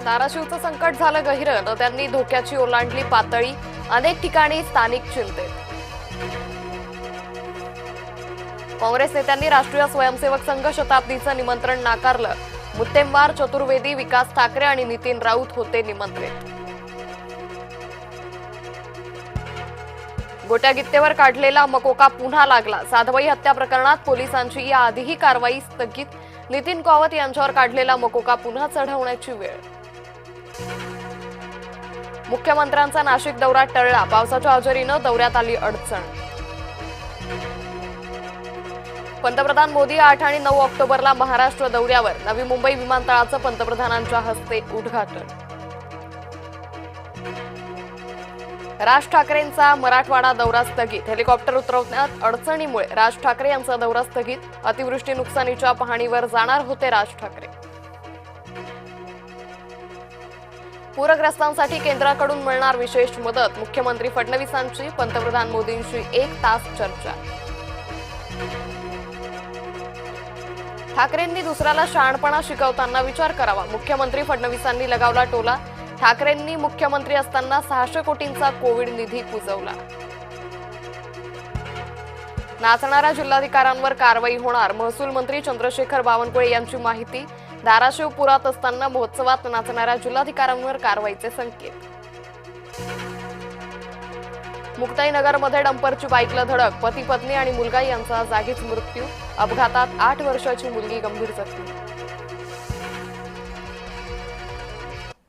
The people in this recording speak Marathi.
धाराशिवचं संकट झालं गहिरं, नद्यांनी धोक्याची ओलांडली पातळी, अनेक ठिकाणी स्थानिक चिंतेत. काँग्रेस नेत्यांनी राष्ट्रीय स्वयंसेवक संघ शताब्दीचं निमंत्रण नाकारलं. मुत्तेमवार, चतुर्वेदी, विकास ठाकरे आणि नितीन राऊत होते निमंत्रित. गोट्या गित्तेवर काढलेला मकोका पुन्हा लागला. साधवाई हत्या प्रकरणात पोलिसांची याआधीही कारवाई स्थगित. नितीन कावत यांच्यावर काढलेला मकोका पुन्हा चढवण्याची वेळ. मुख्यमंत्र्यांचा नाशिक दौरा टळला. पावसाच्या हजेरीनं दौऱ्यात आली अडचण. पंतप्रधान मोदी 8 आणि 9 ऑक्टोबरला महाराष्ट्र दौऱ्यावर. नवी मुंबई विमानतळाचं पंतप्रधानांच्या हस्ते उद्घाटन. राज ठाकरेंचा मराठवाडा दौरा स्थगित. हेलिकॉप्टर उतरवण्यात अडचणीमुळे राज ठाकरे यांचा दौरा स्थगित. अतिवृष्टी नुकसानीच्या पाहणीवर जाणार होते राज ठाकरे. पूरग्रस्तांसाठी केंद्राकडून मिळणार विशेष मदत. मुख्यमंत्री फडणवीसांची पंतप्रधान मोदींशी 1 तास चर्चा. ठाकरेंनी दुसऱ्याला शहाणपणा शिकवताना विचार करावा. मुख्यमंत्री फडणवीसांनी लगावला टोला. ठाकरेंनी मुख्यमंत्री असताना 600 कोटींचा कोविड निधी कुजवला. नाचणाऱ्या जिल्हाधिकाऱ्यांवर कारवाई होणार. महसूल मंत्री चंद्रशेखर बावनकुळे यांची माहिती. धाराशिव पुरात असताना महोत्सवात नाचणाऱ्या जिल्हाधिकाऱ्यांवर कारवाईचे संकेत. मुक्ताईनगरमध्ये डंपरची बाईकला धडक. पती पत्नी आणि मुलगा यांचा जागीच मृत्यू. अपघातात 8 वर्षाची मुलगी गंभीर जखमी.